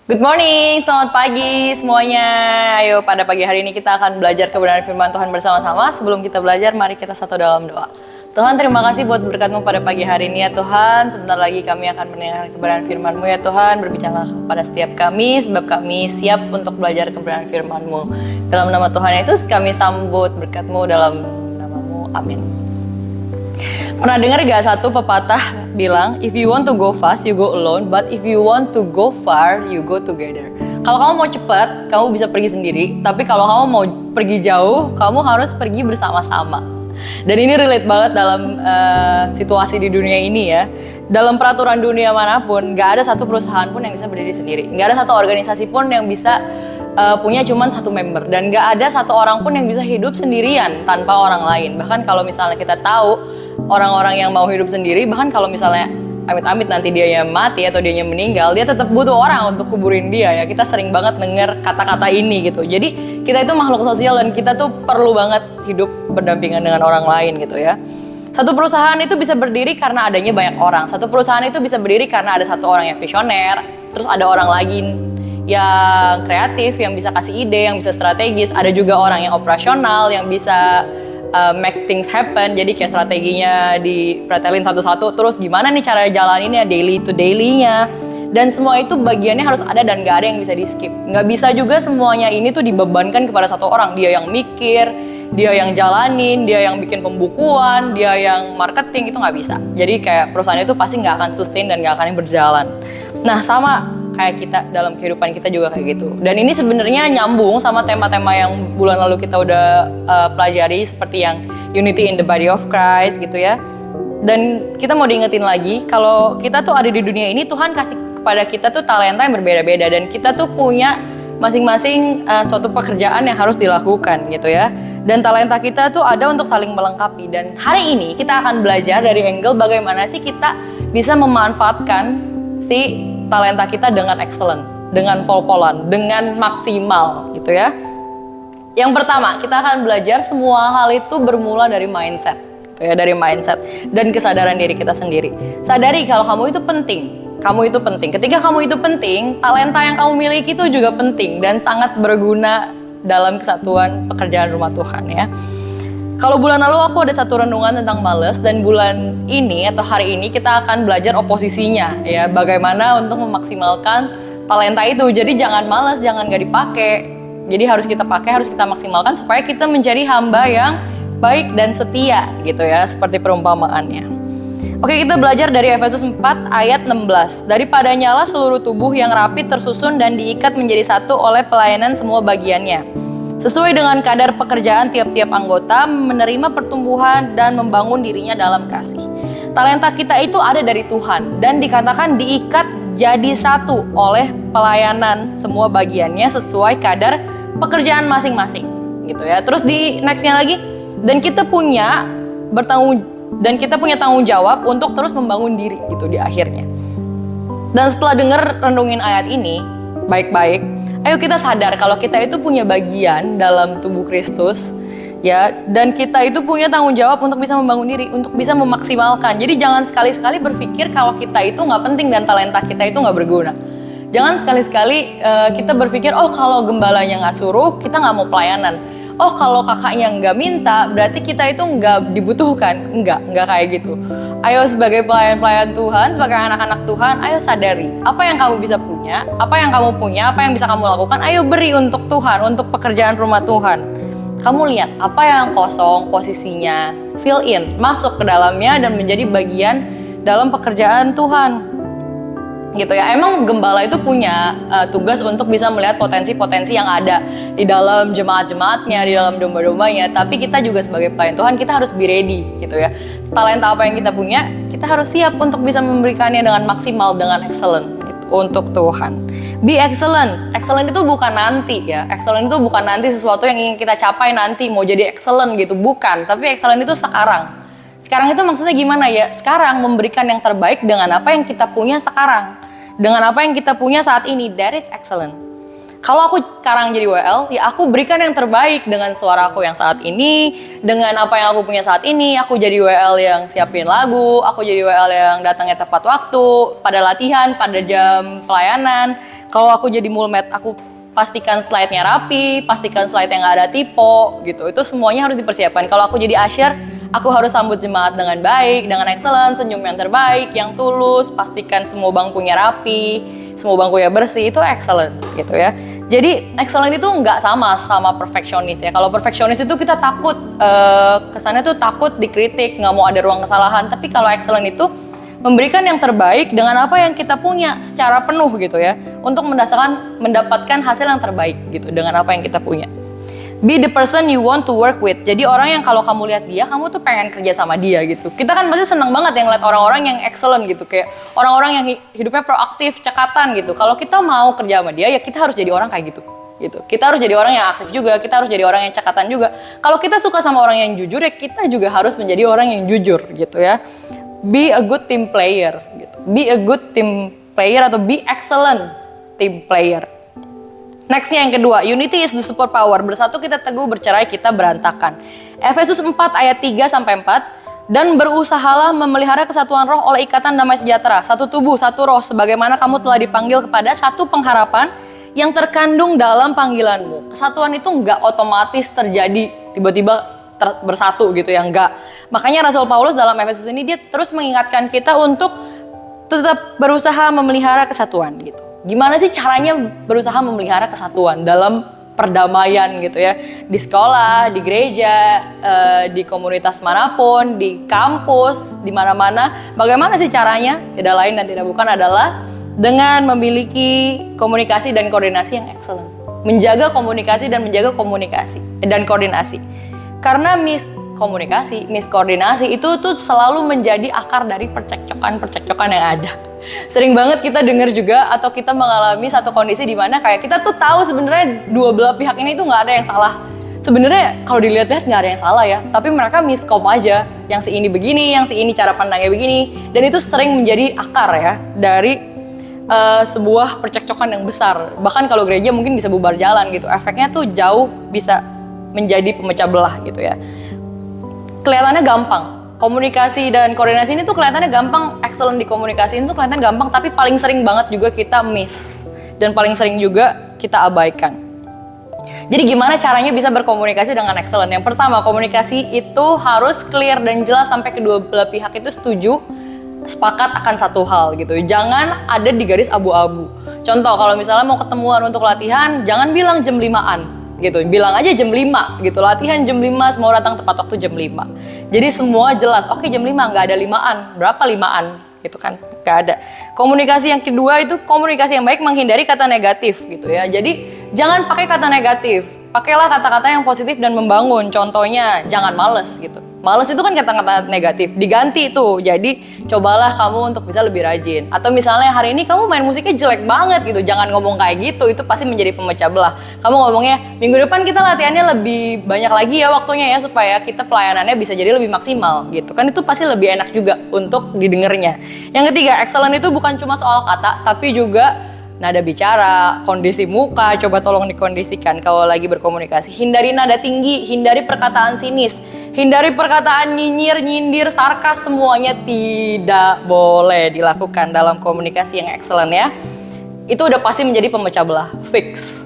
Good morning, selamat pagi semuanya. Ayo pada pagi hari ini kita akan belajar kebenaran firman Tuhan bersama-sama. Sebelum kita belajar, mari kita satu dalam doa. Tuhan, terima kasih buat berkat-Mu pada pagi hari ini ya Tuhan. Sebentar lagi kami akan mendengar kebenaran firman-Mu ya Tuhan. Berbicara kepada setiap kami, sebab kami siap untuk belajar kebenaran firman-Mu. Dalam nama Tuhan Yesus kami sambut berkat-Mu dalam nama-Mu. Amin. Pernah dengar gak satu pepatah bilang, if you want to go fast, you go alone, but if you want to go far, you go together. Kalau kamu mau cepat, kamu bisa pergi sendiri, tapi kalau kamu mau pergi jauh, kamu harus pergi bersama-sama. Dan ini relate banget dalam situasi di dunia ini ya. Dalam peraturan dunia manapun, gak ada satu perusahaan pun yang bisa berdiri sendiri. Gak ada satu organisasi pun yang bisa punya cuman satu member. Dan gak ada satu orang pun yang bisa hidup sendirian tanpa orang lain. Bahkan kalau misalnya kita tahu, orang-orang yang mau hidup sendiri, bahkan kalau misalnya amit-amit nanti dia yang mati atau dia yang meninggal, dia tetap butuh orang untuk kuburin dia ya. Kita sering banget denger kata-kata ini gitu. Jadi kita itu makhluk sosial dan kita tuh perlu banget hidup berdampingan dengan orang lain gitu ya. Satu perusahaan itu bisa berdiri karena adanya banyak orang. Satu perusahaan itu bisa berdiri karena ada satu orang yang visioner, terus ada orang lagi yang kreatif, yang bisa kasih ide, yang bisa strategis. Ada juga orang yang operasional, yang bisa make things happen. Jadi kayak strateginya dipretelin satu-satu, terus gimana nih cara jalaninnya daily to daily-nya. Dan semua itu bagiannya harus ada dan gak ada yang bisa di skip. Gak bisa juga semuanya ini tuh dibebankan kepada satu orang. Dia yang mikir, dia yang jalanin, dia yang bikin pembukuan, dia yang marketing, itu gak bisa. Jadi kayak perusahaan itu pasti gak akan sustain dan gak akan berjalan. Nah sama kayak kita dalam kehidupan kita juga kayak gitu. Dan ini sebenarnya nyambung sama tema-tema yang bulan lalu kita udah pelajari, seperti yang unity in the body of Christ gitu ya. Dan kita mau diingetin lagi kalau kita tuh ada di dunia ini, Tuhan kasih kepada kita tuh talenta yang berbeda-beda, dan kita tuh punya masing-masing suatu pekerjaan yang harus dilakukan gitu ya. Dan talenta kita tuh ada untuk saling melengkapi. Dan hari ini kita akan belajar dari angle bagaimana sih kita bisa memanfaatkan si talenta kita dengan excellent, dengan pol-polan, dengan maksimal gitu ya. Yang pertama, kita akan belajar semua hal itu bermula dari mindset gitu ya, dari mindset dan kesadaran diri kita sendiri. Sadari kalau kamu itu penting. Kamu itu penting. Ketika kamu itu penting, talenta yang kamu miliki itu juga penting dan sangat berguna dalam kesatuan pekerjaan rumah Tuhan ya. Kalau bulan lalu aku ada satu renungan tentang males, dan bulan ini atau hari ini kita akan belajar oposisinya ya, bagaimana untuk memaksimalkan talenta itu. Jadi jangan males, jangan gak dipakai. Jadi harus kita pakai, harus kita maksimalkan supaya kita menjadi hamba yang baik dan setia gitu ya, seperti perumpamaannya. Oke, kita belajar dari Efesus 4 ayat 16. Daripadanya lah seluruh tubuh yang rapi tersusun dan diikat menjadi satu oleh pelayanan semua bagiannya. Sesuai dengan kadar pekerjaan tiap-tiap anggota, menerima pertumbuhan dan membangun dirinya dalam kasih. Talenta kita itu ada dari Tuhan dan dikatakan diikat jadi satu oleh pelayanan semua bagiannya sesuai kadar pekerjaan masing-masing gitu ya. Terus di nextnya lagi, dan kita punya tanggung jawab untuk terus membangun diri gitu di akhirnya. Dan setelah dengar renungin ayat ini baik-baik, ayo kita sadar kalau kita itu punya bagian dalam tubuh Kristus ya, dan kita itu punya tanggung jawab untuk bisa membangun diri, untuk bisa memaksimalkan. Jadi jangan sekali-sekali berpikir kalau kita itu nggak penting dan talenta kita itu nggak berguna. Jangan sekali-sekali kita berpikir, oh kalau gembalanya nggak suruh, kita nggak mau pelayanan. Oh kalau kakaknya nggak minta, berarti kita itu nggak dibutuhkan. Nggak kayak gitu. Ayo sebagai pelayan-pelayan Tuhan, sebagai anak-anak Tuhan, ayo sadari apa yang kamu bisa punya, apa yang kamu punya, apa yang bisa kamu lakukan, ayo beri untuk Tuhan, untuk pekerjaan rumah Tuhan. Kamu lihat apa yang kosong posisinya, fill in, masuk ke dalamnya dan menjadi bagian dalam pekerjaan Tuhan. Gitu ya. Emang gembala itu punya tugas untuk bisa melihat potensi-potensi yang ada di dalam jemaat-jemaatnya, di dalam domba-dombanya, tapi kita juga sebagai pelayan Tuhan, kita harus be ready gitu ya. Talenta apa yang kita punya, kita harus siap untuk bisa memberikannya dengan maksimal, dengan excellent gitu, untuk Tuhan. Be excellent. Excellent itu bukan nanti ya. Excellent itu bukan nanti sesuatu yang ingin kita capai nanti mau jadi excellent gitu, bukan. Tapi excellent itu sekarang. Sekarang itu maksudnya gimana ya? Sekarang memberikan yang terbaik dengan apa yang kita punya sekarang. Dengan apa yang kita punya saat ini, that is excellent. Kalau aku sekarang jadi WL, ya aku berikan yang terbaik dengan suara aku yang saat ini, dengan apa yang aku punya saat ini. Aku jadi WL yang siapin lagu, aku jadi WL yang datangnya tepat waktu, pada latihan, pada jam pelayanan. Kalau aku jadi mulmet, aku pastikan slide-nya rapi, pastikan slide-nya nggak ada typo gitu. Itu semuanya harus dipersiapkan. Kalau aku jadi usher, aku harus sambut jemaat dengan baik, dengan excellent, senyum yang terbaik, yang tulus, pastikan semua bangkunya rapi, semua bangkunya bersih, itu excellent gitu ya. Jadi excellent itu nggak sama perfeksionis ya. Kalau perfeksionis itu kita takut, kesannya tuh takut dikritik, nggak mau ada ruang kesalahan. Tapi kalau excellent itu memberikan yang terbaik dengan apa yang kita punya secara penuh gitu ya. Untuk mendapatkan hasil yang terbaik gitu dengan apa yang kita punya. Be the person you want to work with. Jadi orang yang kalau kamu lihat dia, kamu tuh pengen kerja sama dia gitu. Kita kan pasti senang banget yang lihat orang-orang yang excellent gitu. Kayak orang-orang yang hidupnya proaktif, cekatan gitu. Kalau kita mau kerja sama dia, ya kita harus jadi orang kayak gitu. Kita harus jadi orang yang aktif juga, kita harus jadi orang yang cekatan juga. Kalau kita suka sama orang yang jujur, ya kita juga harus menjadi orang yang jujur gitu ya. Be a good team player gitu. Be a good team player atau be excellent team player. Nextnya yang kedua, unity is the super power. Bersatu kita teguh, bercerai kita berantakan. Efesus 4 ayat 3-4. Dan berusahalah memelihara kesatuan roh oleh ikatan damai sejahtera. Satu tubuh, satu roh, sebagaimana kamu telah dipanggil kepada satu pengharapan yang terkandung dalam panggilanmu. Kesatuan itu nggak otomatis terjadi tiba-tiba bersatu gitu ya, enggak. Makanya Rasul Paulus dalam Efesus ini dia terus mengingatkan kita untuk tetap berusaha memelihara kesatuan gitu. Gimana sih caranya berusaha memelihara kesatuan dalam perdamaian gitu ya. Di sekolah, di gereja, di komunitas manapun, di kampus, di mana-mana. Bagaimana sih caranya? Tidak lain dan tidak bukan adalah dengan memiliki komunikasi dan koordinasi yang excellent. Menjaga komunikasi dan menjaga koordinasi. Karena miskoordinasi itu tuh selalu menjadi akar dari percekcokan yang ada. Sering banget kita dengar juga atau kita mengalami satu kondisi di mana kayak kita tuh tahu sebenarnya dua belah pihak ini tuh nggak ada yang salah. Sebenarnya kalau dilihat-lihat nggak ada yang salah ya, tapi mereka miskom aja. Yang si ini begini, yang si ini cara pandangnya begini, dan itu sering menjadi akar ya dari sebuah percekcokan yang besar. Bahkan kalau gereja mungkin bisa bubar jalan gitu. Efeknya tuh jauh bisa menjadi pemecah belah gitu ya. Kelihatannya gampang. Komunikasi dan koordinasi ini tuh kelihatannya gampang, excellent di komunikasi itu kelihatan gampang, tapi paling sering banget juga kita miss. Dan paling sering juga kita abaikan. Jadi gimana caranya bisa berkomunikasi dengan excellent? Yang pertama, komunikasi itu harus clear dan jelas sampai kedua belah pihak itu setuju, sepakat akan satu hal gitu. Jangan ada di garis abu-abu. Contoh, kalau misalnya mau ketemuan untuk latihan, jangan bilang jam 5-an gitu. Bilang aja jam 5 gitu. Latihan jam 5, semua datang tepat waktu jam 5. Jadi semua jelas, oke jam 5, nggak ada 5-an. Berapa 5-an? Gitu kan, nggak ada. Komunikasi yang kedua itu komunikasi yang baik menghindari kata negatif gitu ya. Jadi jangan pakai kata negatif, pakailah kata-kata yang positif dan membangun. Contohnya, jangan males gitu. Males itu kan kata-kata negatif, diganti tuh. Jadi cobalah kamu untuk bisa lebih rajin. Atau misalnya hari ini kamu main musiknya jelek banget gitu, jangan ngomong kayak gitu, itu pasti menjadi pemecah belah. Kamu ngomongnya, minggu depan kita latihannya lebih banyak lagi ya waktunya ya, supaya kita pelayanannya bisa jadi lebih maksimal gitu. Kan itu pasti lebih enak juga untuk didengarnya. Yang ketiga, excellent itu bukan cuma soal kata, tapi juga nada bicara, kondisi muka, coba tolong dikondisikan kalau lagi berkomunikasi. Hindari nada tinggi, hindari perkataan sinis, hindari perkataan nyinyir, nyindir, sarkas, semuanya tidak boleh dilakukan dalam komunikasi yang excellent ya. Itu udah pasti menjadi pemecah belah, fix.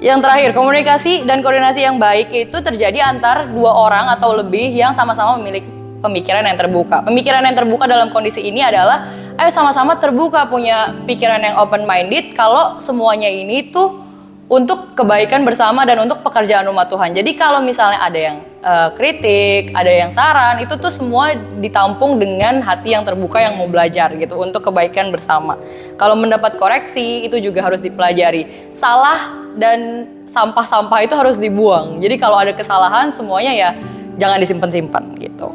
Yang terakhir, komunikasi dan koordinasi yang baik itu terjadi antar dua orang atau lebih yang sama-sama memiliki pemikiran yang terbuka. Pemikiran yang terbuka dalam kondisi ini adalah ayo sama-sama terbuka, punya pikiran yang open-minded kalau semuanya ini tuh untuk kebaikan bersama dan untuk pekerjaan umat Tuhan. Jadi kalau misalnya ada yang kritik, ada yang saran, itu tuh semua ditampung dengan hati yang terbuka yang mau belajar gitu untuk kebaikan bersama. Kalau mendapat koreksi itu juga harus dipelajari. Salah dan sampah-sampah itu harus dibuang. Jadi kalau ada kesalahan semuanya ya jangan disimpan-simpan gitu.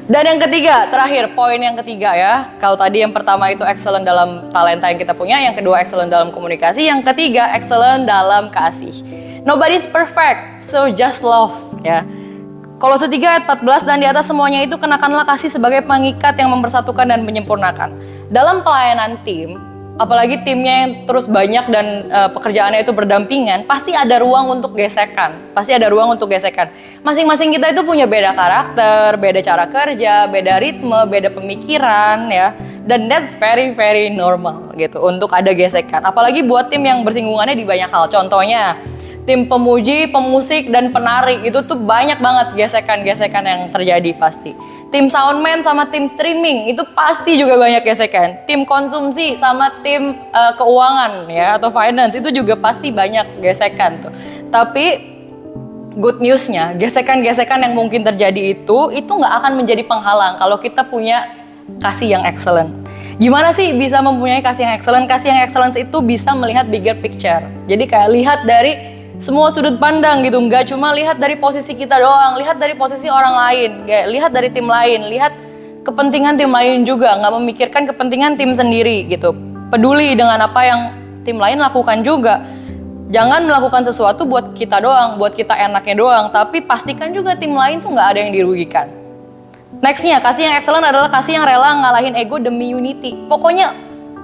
Dan yang ketiga, terakhir, poin yang ketiga ya. Kalau tadi yang pertama itu excellent dalam talenta yang kita punya, yang kedua excellent dalam komunikasi, yang ketiga excellent dalam kasih. Nobody's perfect, so just love ya. Kolose 3 ayat 14, dan di atas semuanya itu kenakanlah kasih sebagai pengikat yang mempersatukan dan menyempurnakan. Dalam pelayanan tim, apalagi timnya yang terus banyak dan pekerjaannya itu berdampingan, pasti ada ruang untuk gesekan. Masing-masing kita itu punya beda karakter, beda cara kerja, beda ritme, beda pemikiran ya. Dan that's very very normal gitu untuk ada gesekan. Apalagi buat tim yang bersinggungannya di banyak hal. Contohnya tim pemuji, pemusik, dan penari itu tuh banyak banget gesekan-gesekan yang terjadi pasti. Tim soundman sama tim streaming itu pasti juga banyak gesekan. Tim konsumsi sama tim keuangan ya atau finance itu juga pasti banyak gesekan tuh. Tapi good newsnya, gesekan-gesekan yang mungkin terjadi itu nggak akan menjadi penghalang kalau kita punya kasih yang excellent. Gimana sih bisa mempunyai kasih yang excellent? Kasih yang excellence itu bisa melihat bigger picture. Jadi kayak lihat dari semua sudut pandang gitu, nggak cuma lihat dari posisi kita doang, lihat dari posisi orang lain, lihat dari tim lain, lihat kepentingan tim lain juga, nggak memikirkan kepentingan tim sendiri gitu. Peduli dengan apa yang tim lain lakukan juga. Jangan melakukan sesuatu buat kita doang, buat kita enaknya doang, tapi pastikan juga tim lain tuh nggak ada yang dirugikan. Nextnya, kasih yang excellent adalah kasih yang rela ngalahin ego demi unity. Pokoknya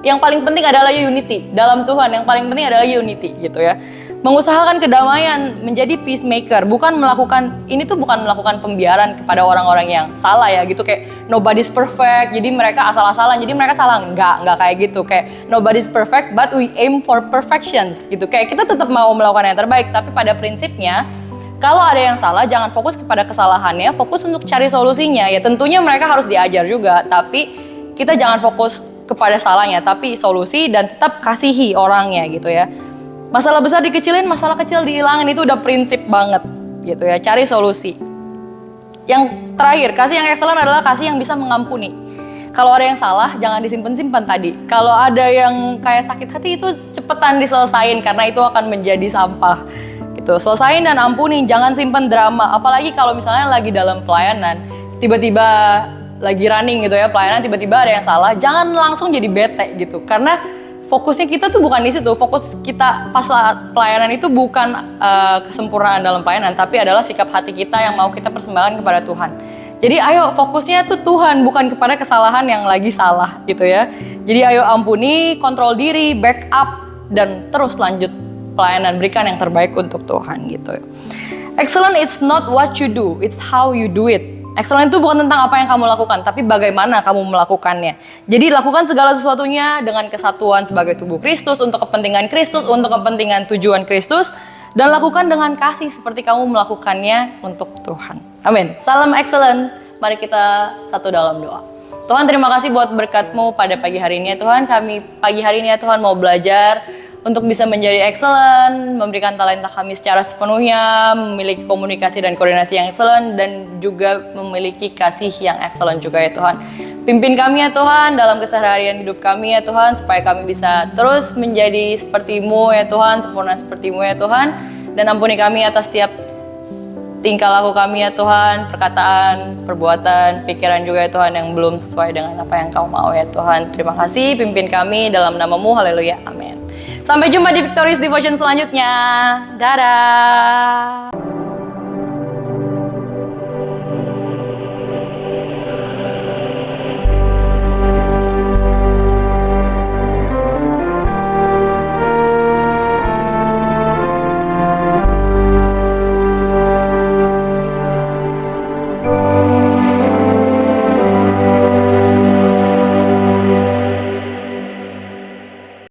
yang paling penting adalah unity dalam Tuhan, yang paling penting adalah unity gitu ya. Mengusahakan kedamaian, menjadi peacemaker, bukan melakukan pembiaran kepada orang-orang yang salah ya gitu, kayak nobody's perfect, jadi mereka asal-asalan, jadi mereka salah. Enggak kayak gitu, kayak nobody's perfect but we aim for perfections gitu, kayak kita tetap mau melakukan yang terbaik, tapi pada prinsipnya kalau ada yang salah jangan fokus kepada kesalahannya, fokus untuk cari solusinya. Ya tentunya mereka harus diajar juga, tapi kita jangan fokus kepada salahnya, tapi solusi dan tetap kasihi orangnya gitu ya. Masalah besar dikecilin, masalah kecil dihilangin, itu udah prinsip banget gitu ya. Cari solusi. Yang terakhir, kasih yang excellent adalah kasih yang bisa mengampuni. Kalau ada yang salah, jangan disimpan-simpan tadi. Kalau ada yang kayak sakit hati, itu cepetan diselesain karena itu akan menjadi sampah. Gitu. Selesain dan ampuni, jangan simpan drama. Apalagi kalau misalnya lagi dalam pelayanan, tiba-tiba lagi running gitu ya pelayanan, tiba-tiba ada yang salah, jangan langsung jadi bete gitu. Karena fokusnya kita tuh bukan di situ. Fokus kita pas pelayanan itu bukan kesempurnaan dalam pelayanan, tapi adalah sikap hati kita yang mau kita persembahkan kepada Tuhan. Jadi ayo fokusnya tuh Tuhan, bukan kepada kesalahan yang lagi salah gitu ya. Jadi ayo ampuni, kontrol diri, back up, dan terus lanjut pelayanan, berikan yang terbaik untuk Tuhan gitu. Excellent is not what you do, it's how you do it. Excellent itu bukan tentang apa yang kamu lakukan, tapi bagaimana kamu melakukannya. Jadi lakukan segala sesuatunya dengan kesatuan sebagai tubuh Kristus, untuk kepentingan Kristus, untuk kepentingan tujuan Kristus, dan lakukan dengan kasih seperti kamu melakukannya untuk Tuhan. Amin. Salam excellent. Mari kita satu dalam doa. Tuhan, terima kasih buat berkat-Mu pada pagi hari ini ya Tuhan. Kami pagi hari ini ya Tuhan mau belajar untuk bisa menjadi excellent, memberikan talenta kami secara sepenuhnya, memiliki komunikasi dan koordinasi yang excellent, dan juga memiliki kasih yang excellent juga ya Tuhan. Pimpin kami ya Tuhan dalam keseharian hidup kami ya Tuhan, supaya kami bisa terus menjadi seperti-Mu ya Tuhan, sempurna seperti-Mu ya Tuhan, dan ampuni kami atas setiap tingkah laku kami ya Tuhan, perkataan, perbuatan, pikiran juga ya Tuhan yang belum sesuai dengan apa yang Kau mau ya Tuhan. Terima kasih, pimpin kami dalam nama-Mu, haleluya, amin. Sampai jumpa di Victorious Devotion selanjutnya. Dadah.